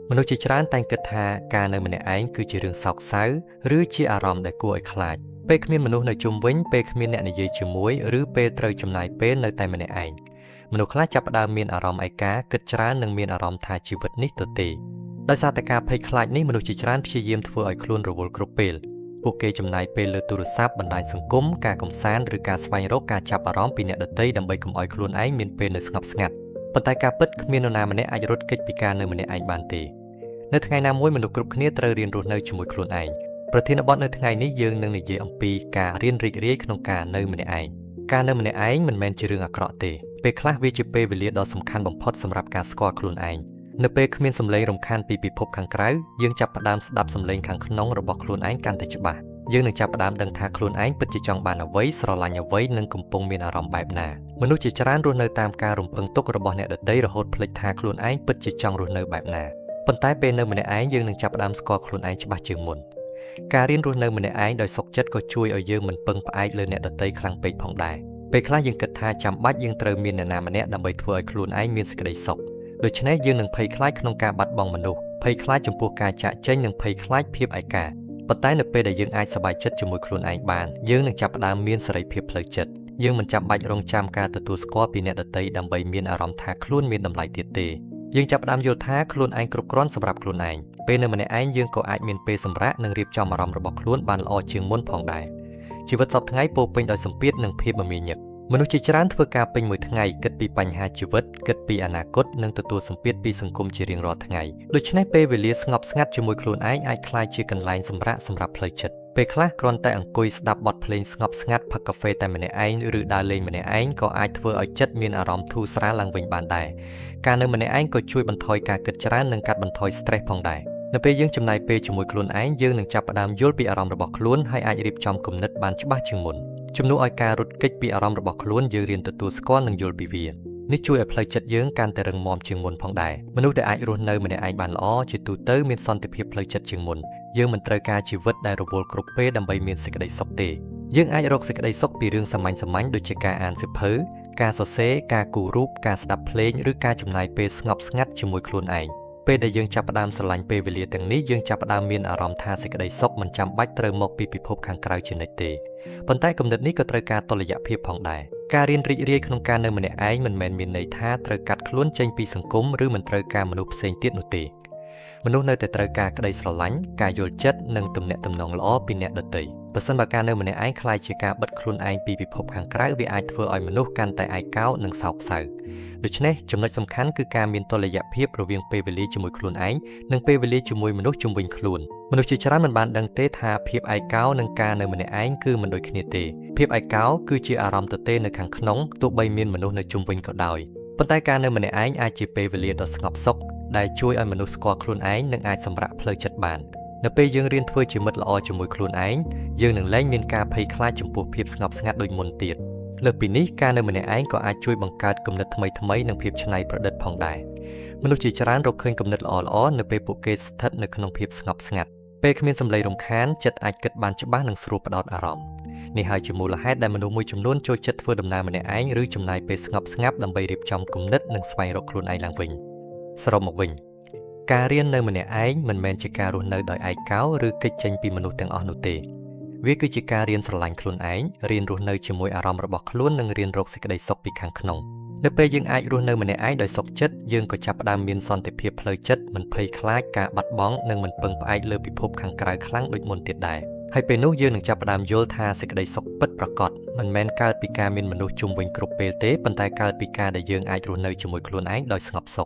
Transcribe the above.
មនុស្សជាច្រើនតែងគិតថាការនៅម្នាក់ឯងគឺជារឿងសោកសៅឬជាអារម្មណ៍ដែលគួរឲ្យខ្លាចពេលគ្មានមនុស្សនៅជុំវិញពេលគ្មានអ្នកនិយាយជាមួយឬពេលត្រូវចំណាយពេលនៅតែម្នាក់ឯងមនុស្សខ្លះចាប់ផ្ដើមមានអារម្មណ៍ឯកាគិតច្រើននិងមានអារម្មណ៍ថាជីវិតនេះទទេដោយសារតែការភ័យខ្លាចនេះមនុស្សជាច្រើនព្យាយាមធ្វើឲ្យខ្លួនរវល់គ្រប់ពេលពួកគេចំណាយពេលលើទូរស័ព្ទបណ្ដាញសង្គមការកម្សាន្តឬការស្វែងរកការចាប់អារម្មណ៍ពីអ្នកដទៃដើម្បីកុំឲ្យខ្លួនឯងមានពេលនៅស្ងប់ស្ងាត់ប៉ុន្តែការពិតគ្មាននរណាម្នាក់អាចរត់គេចពីការនៅម្នាក់ឯងបានទេនៅថ្ងៃណាមួយមនុស្សគ្រប់គ្នាត្រូវរៀនរស់នៅជាមួយខ្លួនឯងប្រធានបទនៅថ្ងៃនេះយើងនឹងនិយាយអំពីការរៀនរីករាយក្នុងការនៅម្នាក់ឯងការនៅម្នាក់ឯងមិនមែនជារឿងអាក្រក់ទេពេលខ្លះវាជាពេលវេលាដ៏សំខាន់បំផុតសម្រាប់ការស្គាល់ខ្លួនឯងនៅពេលគ្មានសំឡេងរំខានពីពិភពខាងក្រៅយើងចាប់ផ្ដើមស្ដាប់សំឡេងខាងក្នុងរបស់ខ្លួនឯងកាន់តែច្បាស់យើងនឹងចាប់ផ្ដើមដឹងថាខ្លួនឯងពិតជាចង់បានអ្វីស្រឡាញ់អ្វីនិងកំពុងមានអារម្មណ៍បែបណាមនុស្សជាច្រើនរស់នៅតាមការរំពឹងទុករបស់អ្នកដទៃរហូតភ្លេចថាខ្លួនឯងពិតជាចង់រស់នៅបែបណាប៉ុន្តែពេលនៅម្នាក់ឯងយើងនឹងចាប់ផ្ដើមស្គាល់ខ្លួនឯងច្បាស់ជាងមុនការរៀនរស់នៅម្នាក់ឯងដោយសុខចិត្តក៏ជួយឲ្យយើងមិនពឹងផ្អែកលើអ្នកដទៃខ្លាំងពេកផងដែរពេលខ្លះយើងគិតថាចាំបាច់យើងត្រូវមានអ្នកណាម្នាក់ដើម្បីធ្វើឲ្យខ្លួនឯងមានសេចក្តីសុខដូច្នេះយើងនឹងភ័យខ្លាចក្នុងការបាត់បង់មនុស្សភ័យខ្លាចចំពោះការចាកចេញនិងភ័យខ្លាចភាពឯកាប៉ុន្តែនៅពេលដែលយើងអាចសប្បាយចិត្តជាមួយខ្លួនឯងបានយើងនឹងចាប់ផ្ដើមមានសេរីភាពផ្លូវចិត្តយើងមិនចាំបាច់រងចាំការទទួលស្គាល់ពីអ្នកដទៃដើម្បីមានអារម្មណ៍ថាខ្លួនមានតម្លៃទៀតទេយើងចាប់ផ្ដើមយល់ថាខ្លួនឯងគ្រប់គ្រាន់សម្រាប់ខ្លួនឯងពេលនៅម្នាក់ឯងយើងក៏អាចមានពេលសម្រាកនិងរៀបចំអារម្មណ៍របស់ខ្លួនបានល្អជាងមុនផងដែរជីវិតសពថ្ងៃពោរពេញដោយសម្ពាធនិងភាពមមាញឹកមនុស្សជាច្រើនធ្វើការពេញមួយថ្ងៃគិតពីបញ្ហាជីវិតគិតពីអនាគតនិងទទួលសម្ពាធពីសង្គមជារៀងរាល់ថ្ងៃដូច្នេះពេលវេលាស្ងប់ស្ងាត់ជាមួយខ្លួនឯងអាចក្លាយជាកន្លែងសម្រាកសម្រាប់ផ្លូវចិត្តពេលខ្លះគ្រាន់តែអង្គុយស្ដាប់បទភ្លេងស្ងប់ស្ងាត់ផឹកកាហ្វេតែម្នាក់ឯងឬដើរលេងម្នាក់ឯងក៏អាចធ្វើឲ្យចិត្តមានអារម្មណ៍ធូរស្រាលឡើងវិញបានដែរការនៅម្នាក់ឯងក៏ជួយបន្ថយការគិតច្រើននិងកាត់បន្ថយ stress ផងដែរនៅពេលយើងចំណាយពេលជាមួយខ្លួនឯងយើងនឹងចាប់ផ្ដើមយល់ពីអារម្មណ៍របស់ខ្លួនហើយអាចរៀបចំគំនិតបានច្បាស់ជាងមុនជំនួសឲ្យការរត់គេចពីអារម្មណ៍របស់ខ្លួនយើងរៀនទទួលស្គាល់និងយល់ពីវានេះជួយឲ្យផ្លូវចិត្តយើងកាន់តែរឹងមាំជាងមុនផងដែរមនុស្សដែលអាចរស់នៅម្នាក់ឯងបានល្អជាទូទៅមានសន្តិភាពផ្លូវចិត្តជាងមុនយើងមិនត្រូវការជីវិតដែលរវល់គ្រប់ពេលដើម្បីមានសេចក្តីសុខទេយើងអាចរកសេចក្តីសុខពីរឿងសាមញ្ញៗដូចជាការអានសៀវភៅការសរសេរការគូររូបការស្ដាប់ភ្លេងឬការចំណាយពេលស្ងប់ស្ងាត់ជាមួយខ្លួនឯងពេលដែលយើងចាប់ផ្ដើមស្រឡាញ់ពេលវេលាទាំងនេះយើងចាប់ផ្ដើមមានអារម្មណ៍ថាសេចក្តីសុខមិនចាំបាច់ត្រូវមកពីពិភពខាងក្រៅជានិច្ចទេប៉ុន្តែគំនិតនេះក៏ត្រូវការតុល្យភាពផងដែរការរៀនរីករាយក្នុងការនៅម្នាក់ឯងមិនមែនមានន័យថាត្រូវកាត់ខ្លួនចេញពីសង្គមឬមិនត្រូវការមនុស្សផ្សេងទៀតនោះទេមនុស្សនៅតែត្រូវការក្តីស្រឡាញ់ការយល់ចិត្តនិងទំនាក់ទំនងល្អពីអ្នកដទៃប្រសិនបើការនៅម្នាក់ឯងក្លាយជាការបិទខ្លួនឯងពីពិភពខាងក្រៅវាអាចធ្វើឲ្យមនុស្សកាន់តែឯកោនិងសោកសៅដូច្នេះចំណុចសំខាន់គឺការមានតុល្យភាពរវាងពេលវេលាជាមួយខ្លួនឯងនិងពេលវេលាជាមួយមនុស្សជុំវិញខ្លួនមនុស្សជាច្រើនមិនបានដឹងទេថាភាពឯកោនិងការនៅម្នាក់ឯងគឺមិនដូចគ្នាទេភាពឯកោគឺជាអារម្មណ៍ទទេនៅខាងក្នុងទោះបីមានមនុស្សនៅជុំវិញក៏ដោយប៉ុន្តែការនៅម្នាក់ឯងអាចជាពេលវេលាដ៏ស្ងប់សុខដែលជួយឲ្យមនុស្សស្គាល់ខ្លួនឯងនិងអាចសម្រាកផ្លូវចិត្តបាននៅពេលយើងរៀនធ្វើជាមិត្តល្អជាមួយខ្លួនឯងយើងនឹងលែងមានការភ័យខ្លាចចំពោះភាពស្ងប់ស្ងាត់ដូចមុនទៀតលើសពីនេះការនៅម្នាក់ឯងក៏អាចជួយបង្កើតគំនិតថ្មីៗនិងភាពច្នៃប្រឌិតផងដែរមនុស្សជាច្រើនរកឃើញគំនិតល្អៗនៅពេលពួកគេស្ថិតនៅក្នុងភាពស្ងប់ស្ងាត់ពេលគ្មានសម្លេងរំខានចិត្តអាចគិតបានច្បាស់និងស្រួលផ្ដោតអារម្មណ៍នេះហើយជាមូលហេតុដែលមនុស្សមួយចំនួនចូលចិត្តធ្វើដំណើរម្នាក់ឯងឬចំណាយពេលស្ងប់ស្ងាត់ដើម្បីរៀបចំគំនិតនិងស្វែងរកខ្លួនឯងឡើងវិញសរុបមកវិញការរៀននៅម្នាក់ឯងមិនមែនជាការរស់នៅដោយឯកោឬគេចចេញពីមនុស្សទាំងអស់នោះទេវាគឺជាការរៀនស្រឡាញ់ខ្លួនឯងរៀនរស់នៅជាមួយអារម្មណ៍របស់ខ្លួននិងរៀនរកសេចក្តីសុខពីខាងក្នុងនៅពេលយើងអាចរស់នៅម្នាក់ឯងដោយសុខចិត្តយើងក៏ចាប់ផ្ដើមមានសន្តិភាពផ្លូវចិត្តមិនភ័យខ្លាចការបាត់បង់និងមិនពឹងផ្អែកលើពិភពខាងក្រៅខ្លាំងដូចមុនទៀតដែរហើយពេលនោះយើងនឹងចាប់ផ្ដើមយល់ថាសេចក្តីសុខពិតប្រាកដមិនមែនកើតពីការមានមនុស្សជុំវិញគ្រប់ពេលទេប៉ុន្តែកើតពីការដែលយើងអាចរស់នៅជាមួយខ្លួនឯងដោយស្ងប់សុខ